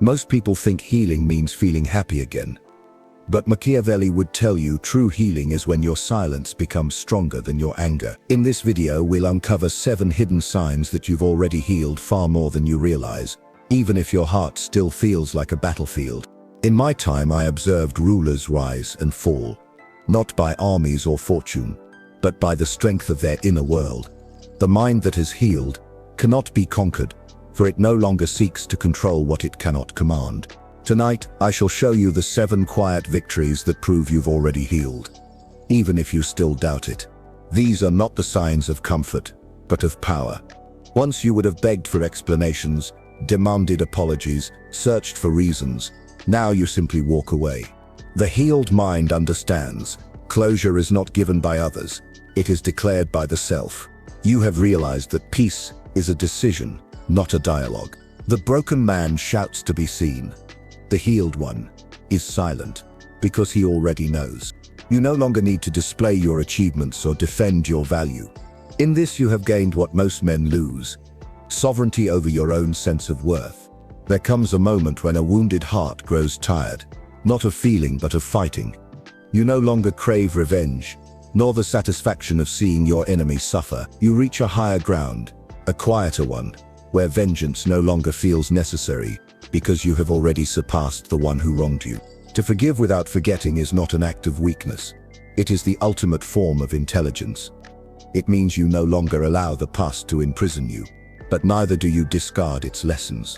Most people think healing means feeling happy again. But Machiavelli would tell you true healing is when your silence becomes stronger than your anger. In this video, we'll uncover 7 hidden signs that you've already healed far more than you realize, even if your heart still feels like a battlefield. In my time, I observed rulers rise and fall, not by armies or fortune, but by the strength of their inner world. The mind that has healed cannot be conquered, for it no longer seeks to control what it cannot command. Tonight, I shall show you the 7 quiet victories that prove you've already healed, even if you still doubt it. These are not the signs of comfort, but of power. Once you would have begged for explanations, demanded apologies, searched for reasons. Now you simply walk away. The healed mind understands. Closure is not given by others. It is declared by the self. You have realized that peace is a decision, not a dialogue. The broken man shouts to be seen. The healed one is silent because he already knows. You no longer need to display your achievements or defend your value. In this you have gained what most men lose: sovereignty over your own sense of worth. There comes a moment when a wounded heart grows tired, not of feeling but of fighting. You no longer crave revenge, nor the satisfaction of seeing your enemy suffer. You reach a higher ground, a quieter one, where vengeance no longer feels necessary, because you have already surpassed the one who wronged you. To forgive without forgetting is not an act of weakness. It is the ultimate form of intelligence. It means you no longer allow the past to imprison you, but neither do you discard its lessons.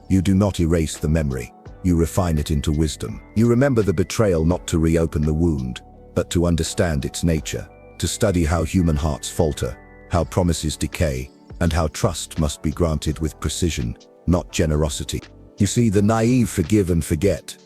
You do not erase the memory. You refine it into wisdom. You remember the betrayal not to reopen the wound, but to understand its nature, to study how human hearts falter, how promises decay, and how trust must be granted with precision, not generosity. You see, the naive forgive and forget,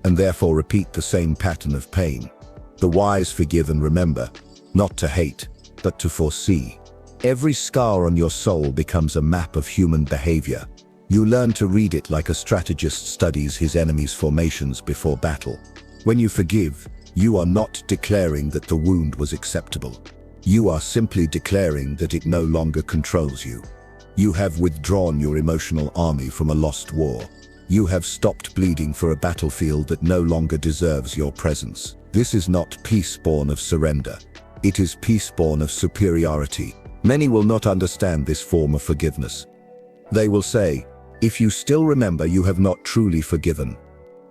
and therefore repeat the same pattern of pain. The wise forgive and remember, not to hate, but to foresee. Every scar on your soul becomes a map of human behavior. You learn to read it like a strategist studies his enemy's formations before battle. When you forgive, you are not declaring that the wound was acceptable. You are simply declaring that it no longer controls you. You have withdrawn your emotional army from a lost war. You have stopped bleeding for a battlefield that no longer deserves your presence. This is not peace born of surrender. It is peace born of superiority. Many will not understand this form of forgiveness. They will say, "If you still remember, you have not truly forgiven."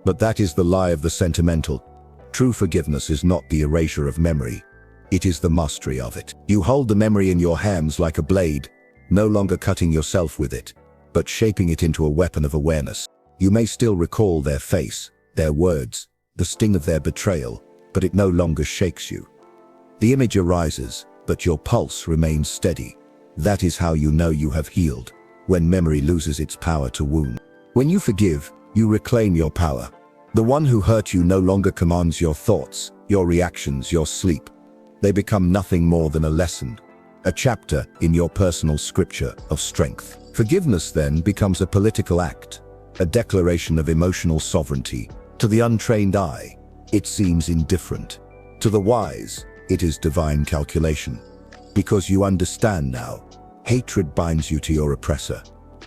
But that is the lie of the sentimental. True forgiveness is not the erasure of memory. It is the mastery of it. You hold the memory in your hands like a blade, no longer cutting yourself with it, but shaping it into a weapon of awareness. You may still recall their face, their words, the sting of their betrayal, but it no longer shakes you. The image arises, but your pulse remains steady. That is how you know you have healed, when memory loses its power to wound. When you forgive, you reclaim your power. The one who hurt you no longer commands your thoughts, your reactions, your sleep. They become nothing more than a lesson, a chapter in your personal scripture of strength. Forgiveness then becomes a political act, a declaration of emotional sovereignty. To the untrained eye, it seems indifferent. To the wise, it is divine calculation. Because you understand now, hatred binds you to your oppressor.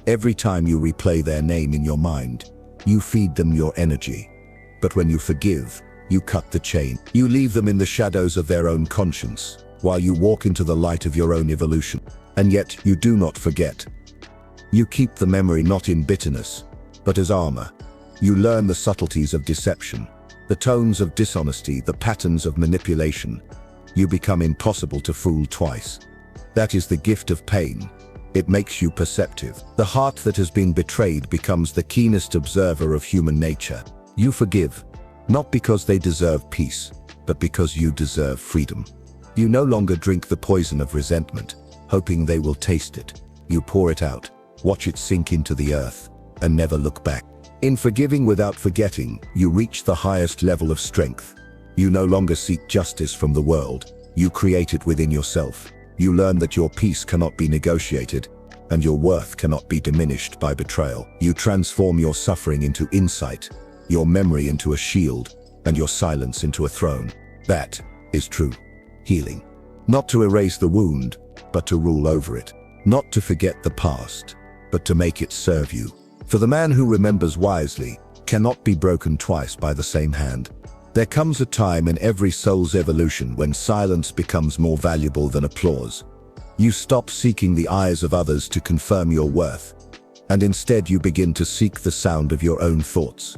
Every time you replay their name in your mind, you feed them your energy. But when you forgive, you cut the chain. You leave them in the shadows of their own conscience, while you walk into the light of your own evolution. And yet, you do not forget. You keep the memory not in bitterness, but as armor. You learn the subtleties of deception, the tones of dishonesty, the patterns of manipulation. You become impossible to fool twice. That is the gift of pain. It makes you perceptive. The heart that has been betrayed becomes the keenest observer of human nature. You forgive, not because they deserve peace, but because you deserve freedom. You no longer drink the poison of resentment, hoping they will taste it. You pour it out, watch it sink into the earth, and never look back. In forgiving without forgetting, you reach the highest level of strength. You no longer seek justice from the world. You create it within yourself. You learn that your peace cannot be negotiated, and your worth cannot be diminished by betrayal. You transform your suffering into insight, your memory into a shield, and your silence into a throne. That is true healing. Not to erase the wound, but to rule over it. Not to forget the past, but to make it serve you. For the man who remembers wisely cannot be broken twice by the same hand. There comes a time in every soul's evolution when silence becomes more valuable than applause. You stop seeking the eyes of others to confirm your worth, and instead you begin to seek the sound of your own thoughts.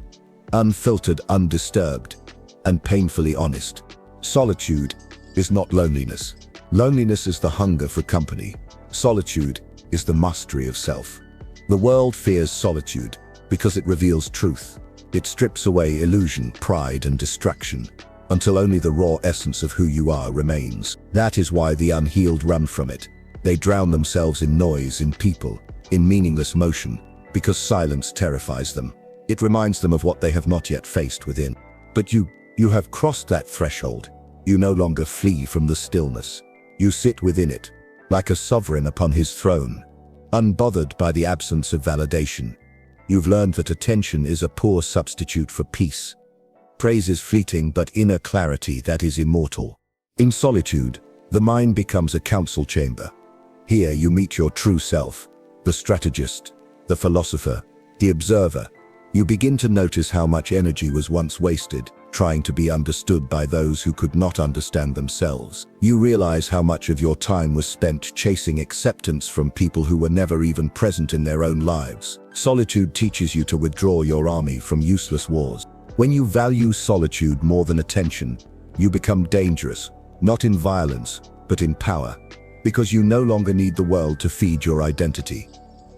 Unfiltered, undisturbed, and painfully honest. Solitude is not loneliness. Loneliness is the hunger for company. Solitude is the mastery of self. The world fears solitude because it reveals truth. It strips away illusion, pride, and distraction, until only the raw essence of who you are remains. That is why the unhealed run from it. They drown themselves in noise, in people, in meaningless motion, because silence terrifies them. It reminds them of what they have not yet faced within. But you have crossed that threshold. You no longer flee from the stillness. You sit within it, like a sovereign upon his throne, unbothered by the absence of validation. You've learned that attention is a poor substitute for peace. Praise is fleeting, but inner clarity, that is immortal. In solitude, the mind becomes a council chamber. Here you meet your true self, the strategist, the philosopher, the observer. You begin to notice how much energy was once wasted, trying to be understood by those who could not understand themselves. You realize how much of your time was spent chasing acceptance from people who were never even present in their own lives. Solitude teaches you to withdraw your army from useless wars. When you value solitude more than attention, you become dangerous, not in violence, but in power, because you no longer need the world to feed your identity.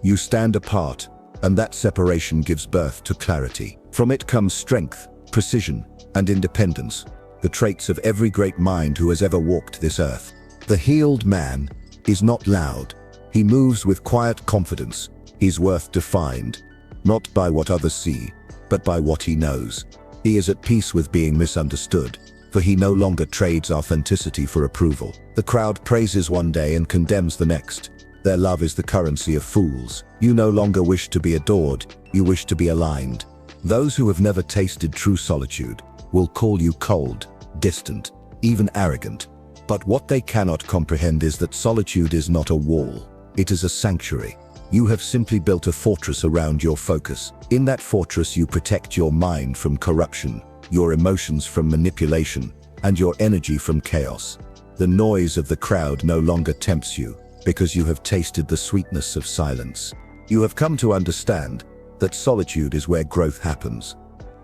You stand apart, and that separation gives birth to clarity. From it comes strength, precision, and independence, the traits of every great mind who has ever walked this earth. The healed man is not loud. He moves with quiet confidence. His worth defined, not by what others see, but by what he knows. He is at peace with being misunderstood, for he no longer trades authenticity for approval. The crowd praises one day and condemns the next. Their love is the currency of fools. You no longer wish to be adored, you wish to be aligned. Those who have never tasted true solitude will call you cold, distant, even arrogant. But what they cannot comprehend is that solitude is not a wall. It is a sanctuary. You have simply built a fortress around your focus. In that fortress you protect your mind from corruption, your emotions from manipulation, and your energy from chaos. The noise of the crowd no longer tempts you, because you have tasted the sweetness of silence. You have come to understand that solitude is where growth happens.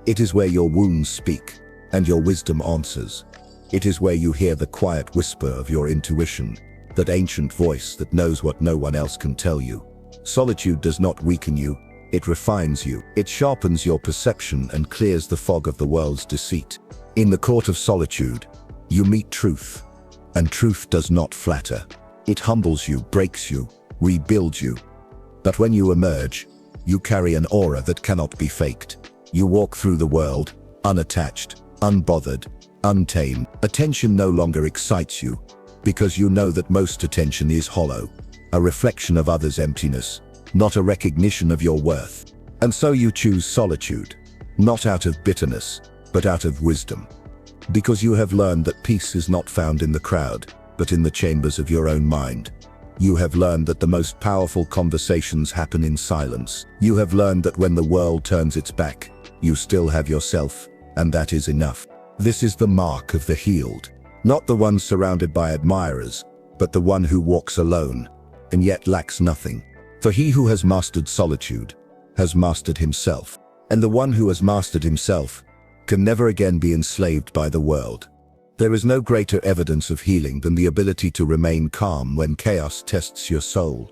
It is where your wounds speak, and your wisdom answers. It is where you hear the quiet whisper of your intuition, that ancient voice that knows what no one else can tell you. Solitude does not weaken you, it refines you. It sharpens your perception and clears the fog of the world's deceit. In the court of solitude, you meet truth, and truth does not flatter. It humbles you, breaks you, rebuilds you. But when you emerge, you carry an aura that cannot be faked. You walk through the world, unattached, unbothered, untamed. Attention no longer excites you, because you know that most attention is hollow, a reflection of others' emptiness, not a recognition of your worth. And so you choose solitude, not out of bitterness, but out of wisdom. Because you have learned that peace is not found in the crowd, but in the chambers of your own mind. You have learned that the most powerful conversations happen in silence. You have learned that when the world turns its back, you still have yourself, and that is enough. This is the mark of the healed. Not the one surrounded by admirers, but the one who walks alone, and yet lacks nothing. For he who has mastered solitude has mastered himself. And the one who has mastered himself can never again be enslaved by the world. There is no greater evidence of healing than the ability to remain calm when chaos tests your soul.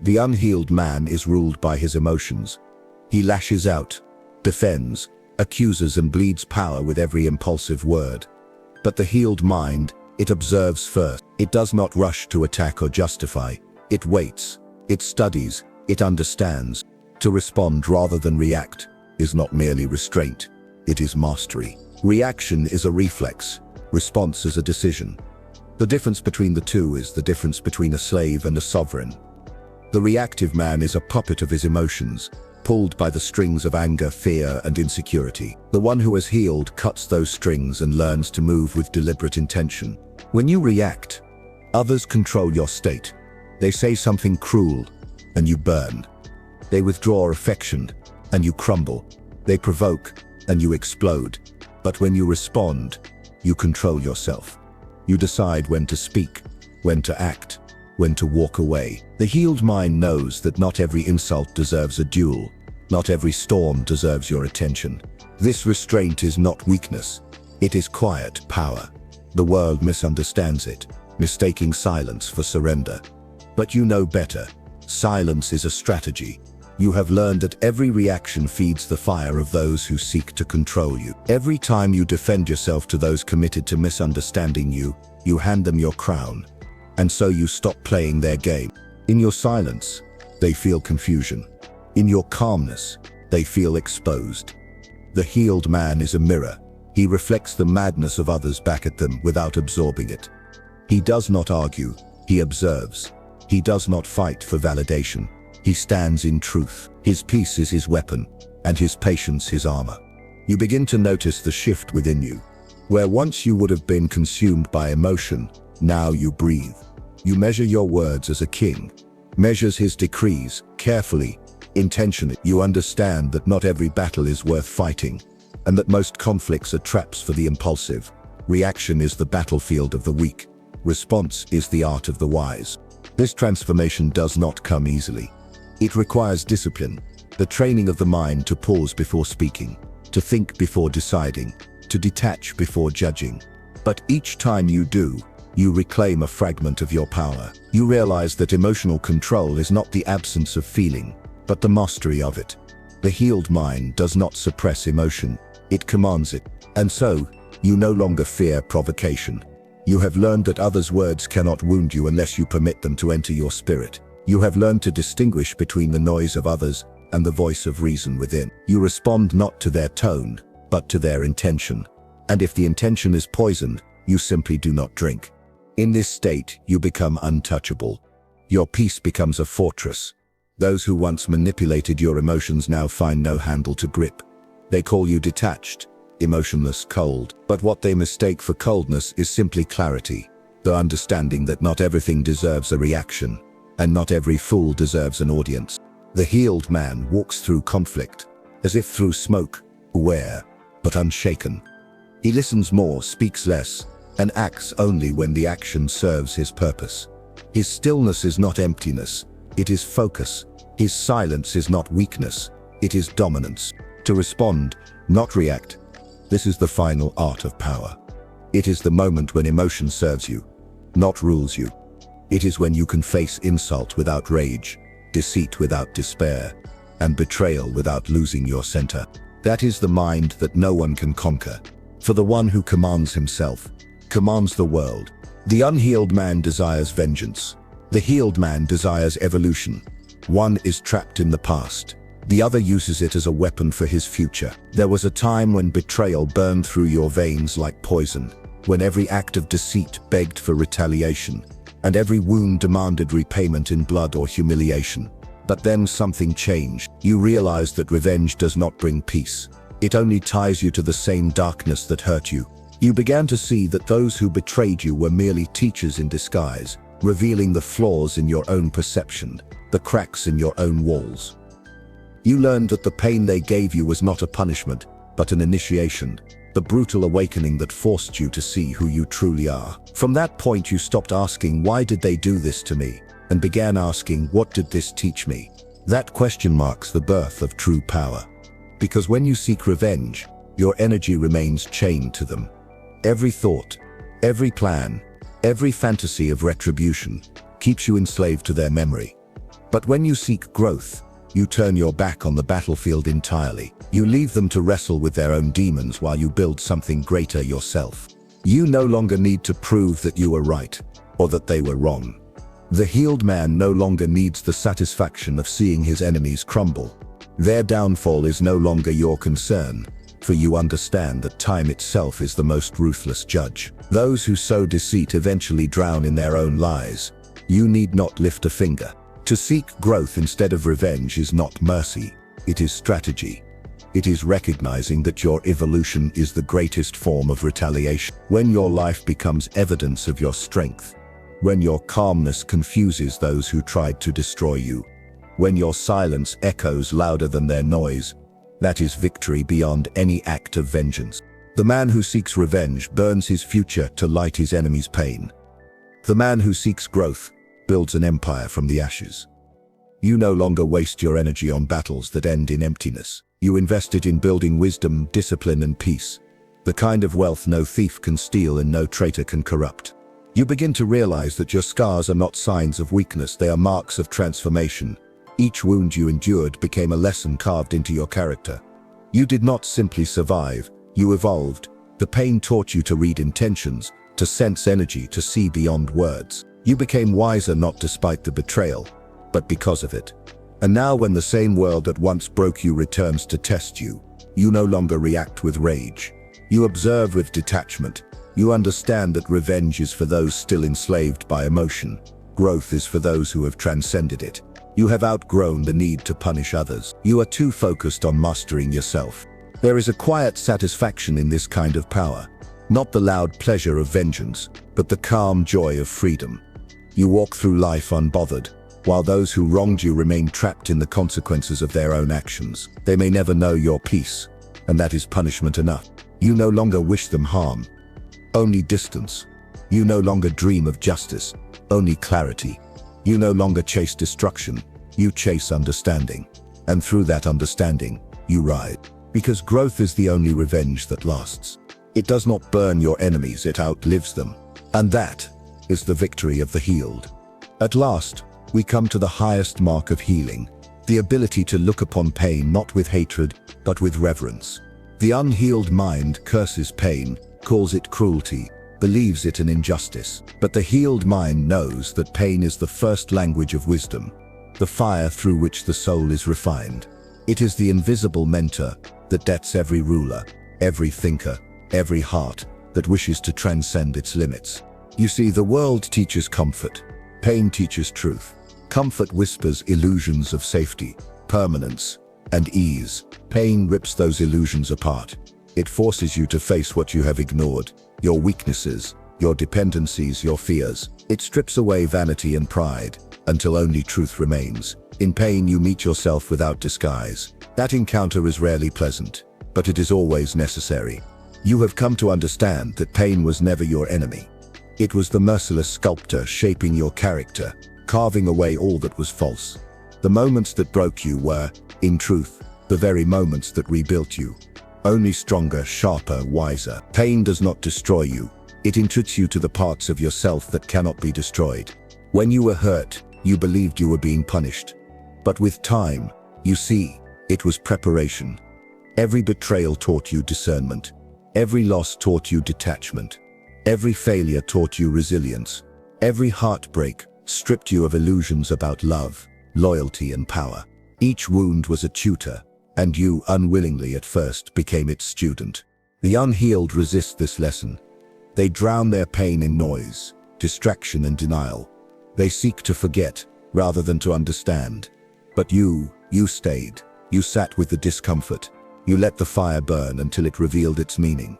The unhealed man is ruled by his emotions. He lashes out, defends, accuses, and bleeds power with every impulsive word. But the healed mind, it observes first. It does not rush to attack or justify. It waits, it studies, it understands. To respond rather than react is not merely restraint, it is mastery. Reaction is a reflex. Response is a decision. The difference between the two is the difference between a slave and a sovereign. The reactive man is a puppet of his emotions, pulled by the strings of anger, fear, and insecurity. The one who has healed cuts those strings and learns to move with deliberate intention. When you react, others control your state. They say something cruel, and you burn. They withdraw affection, and you crumble. They provoke, and you explode. But when you respond, you control yourself. You decide when to speak, when to act, when to walk away. The healed mind knows that not every insult deserves a duel. Not every storm deserves your attention. This restraint is not weakness. It is quiet power. The world misunderstands it, mistaking silence for surrender. But you know better. Silence is a strategy. You have learned that every reaction feeds the fire of those who seek to control you. Every time you defend yourself to those committed to misunderstanding you, you hand them your crown. And so you stop playing their game. In your silence, they feel confusion. In your calmness, they feel exposed. The healed man is a mirror. He reflects the madness of others back at them without absorbing it. He does not argue, he observes. He does not fight for validation. He stands in truth. His peace is his weapon, and his patience his armor. You begin to notice the shift within you. Where once you would have been consumed by emotion, now you breathe. You measure your words as a king, measures his decrees, carefully, intentionally. You understand that not every battle is worth fighting, and that most conflicts are traps for the impulsive. Reaction is the battlefield of the weak. Response is the art of the wise. This transformation does not come easily. It requires discipline, the training of the mind to pause before speaking, to think before deciding, to detach before judging. But each time you do, you reclaim a fragment of your power. You realize that emotional control is not the absence of feeling, but the mastery of it. The healed mind does not suppress emotion, it commands it. And so, you no longer fear provocation. You have learned that others' words cannot wound you unless you permit them to enter your spirit. You have learned to distinguish between the noise of others and the voice of reason within. You respond not to their tone, but to their intention. And if the intention is poisoned, you simply do not drink. In this state, you become untouchable. Your peace becomes a fortress. Those who once manipulated your emotions now find no handle to grip. They call you detached, emotionless, cold. But what they mistake for coldness is simply clarity, the understanding that not everything deserves a reaction, and not every fool deserves an audience. The healed man walks through conflict, as if through smoke, aware, but unshaken. He listens more, speaks less, and acts only when the action serves his purpose. His stillness is not emptiness, it is focus. His silence is not weakness, it is dominance. To respond, not react. This is the final art of power. It is the moment when emotion serves you, not rules you. It is when you can face insult without rage, deceit without despair, and betrayal without losing your center. That is the mind that no one can conquer. For the one who commands himself, commands the world. The unhealed man desires vengeance. The healed man desires evolution. One is trapped in the past. The other uses it as a weapon for his future. There was a time when betrayal burned through your veins like poison, when every act of deceit begged for retaliation, and every wound demanded repayment in blood or humiliation. But then something changed. You realized that revenge does not bring peace. It only ties you to the same darkness that hurt you. You began to see that those who betrayed you were merely teachers in disguise, revealing the flaws in your own perception, the cracks in your own walls. You learned that the pain they gave you was not a punishment, but an initiation, the brutal awakening that forced you to see who you truly are. From that point you stopped asking, why did they do this to me? And began asking, what did this teach me? That question marks the birth of true power. Because when you seek revenge, your energy remains chained to them. Every thought, every plan, every fantasy of retribution keeps you enslaved to their memory. But when you seek growth, you turn your back on the battlefield entirely. You leave them to wrestle with their own demons while you build something greater yourself. You no longer need to prove that you were right, or that they were wrong. The healed man no longer needs the satisfaction of seeing his enemies crumble. Their downfall is no longer your concern, for you understand that time itself is the most ruthless judge. Those who sow deceit eventually drown in their own lies. You need not lift a finger. To seek growth instead of revenge is not mercy, it is strategy. It is recognizing that your evolution is the greatest form of retaliation. When your life becomes evidence of your strength, when your calmness confuses those who tried to destroy you, When your silence echoes louder than their noise, that is victory beyond any act of vengeance. The man who seeks revenge burns his future to light his enemy's pain. The man who seeks growth builds an empire from the ashes. You no longer waste your energy on battles that end in emptiness. You invest it in building wisdom, discipline, and peace, the kind of wealth no thief can steal and no traitor can corrupt. You begin to realize that your scars are not signs of weakness, they are marks of transformation. Each wound you endured became a lesson carved into your character. You did not simply survive, you evolved. The pain taught you to read intentions, to sense energy, to see beyond words. You became wiser not despite the betrayal, but because of it. And now when the same world that once broke you returns to test you, you no longer react with rage. You observe with detachment. You understand that revenge is for those still enslaved by emotion. Growth is for those who have transcended it. You have outgrown the need to punish others. You are too focused on mastering yourself. There is a quiet satisfaction in this kind of power. Not the loud pleasure of vengeance, but the calm joy of freedom. You walk through life unbothered, while those who wronged you remain trapped in the consequences of their own actions. They may never know your peace, and that is punishment enough. You no longer wish them harm, only distance. You no longer dream of justice, only clarity. You no longer chase destruction, you chase understanding. And through that understanding, you rise. Because growth is the only revenge that lasts. It does not burn your enemies, it outlives them. And that is the victory of the healed. At last, we come to the highest mark of healing, the ability to look upon pain not with hatred, but with reverence. The unhealed mind curses pain, calls it cruelty, believes it an injustice. But the healed mind knows that pain is the first language of wisdom, the fire through which the soul is refined. It is the invisible mentor that debts every ruler, every thinker, every heart that wishes to transcend its limits. You see, the world teaches comfort. Pain teaches truth. Comfort whispers illusions of safety, permanence, and ease. Pain rips those illusions apart. It forces you to face what you have ignored, your weaknesses, your dependencies, your fears. It strips away vanity and pride, until only truth remains. In pain you meet yourself without disguise. That encounter is rarely pleasant, but it is always necessary. You have come to understand that pain was never your enemy. It was the merciless sculptor shaping your character, carving away all that was false. The moments that broke you were, in truth, the very moments that rebuilt you. Only stronger, sharper, wiser. Pain does not destroy you. It entreats you to the parts of yourself that cannot be destroyed. When you were hurt, you believed you were being punished. But with time, you see, it was preparation. Every betrayal taught you discernment. Every loss taught you detachment. Every failure taught you resilience. Every heartbreak stripped you of illusions about love, loyalty, and power. Each wound was a tutor, and you, unwillingly at first, became its student. The unhealed resist this lesson. They drown their pain in noise, distraction, and denial. They seek to forget, rather than to understand. But you stayed. You sat with the discomfort. You let the fire burn until it revealed its meaning.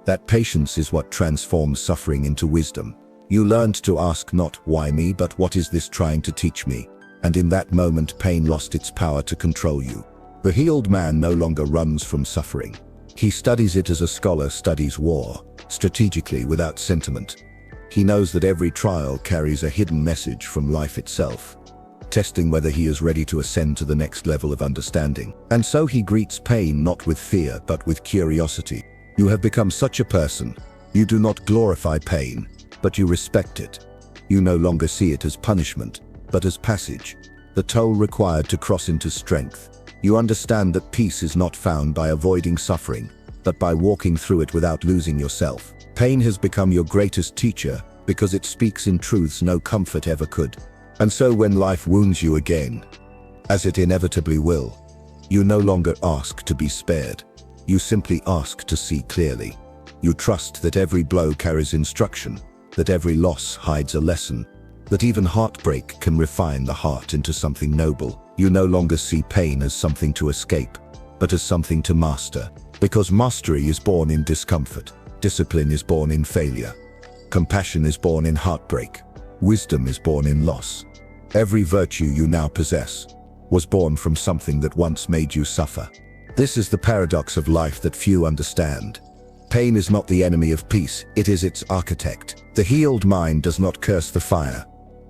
That patience is what transforms suffering into wisdom. You learned to ask not, why me, but what is this trying to teach me? And in that moment, pain lost its power to control you. The healed man no longer runs from suffering. He studies it as a scholar studies war, strategically, without sentiment. He knows that every trial carries a hidden message from life itself, testing whether he is ready to ascend to the next level of understanding. And so he greets pain not with fear, but with curiosity. You have become such a person. You do not glorify pain, but you respect it. You no longer see it as punishment, but as passage, the toll required to cross into strength. You understand that peace is not found by avoiding suffering, but by walking through it without losing yourself. Pain has become your greatest teacher because it speaks in truths no comfort ever could. And so when life wounds you again, as it inevitably will, you no longer ask to be spared. You simply ask to see clearly. You trust that every blow carries instruction, that every loss hides a lesson, that even heartbreak can refine the heart into something noble. You no longer see pain as something to escape, but as something to master. Because mastery is born in discomfort. Discipline is born in failure. Compassion is born in heartbreak. Wisdom is born in loss. Every virtue you now possess, was born from something that once made you suffer. This is the paradox of life that few understand. Pain is not the enemy of peace, it is its architect. The healed mind does not curse the fire.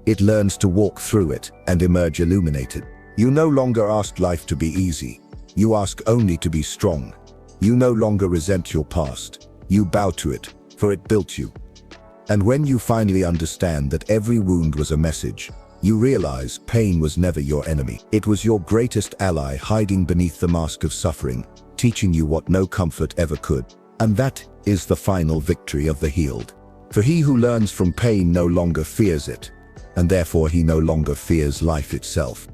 It learns to walk through it and emerge illuminated. You no longer ask life to be easy. You ask only to be strong. You no longer resent your past. You bow to it, for it built you. And when you finally understand that every wound was a message, you realize pain was never your enemy. It was your greatest ally hiding beneath the mask of suffering, teaching you what no comfort ever could. And that is the final victory of the healed. For he who learns from pain no longer fears it, and therefore he no longer fears life itself.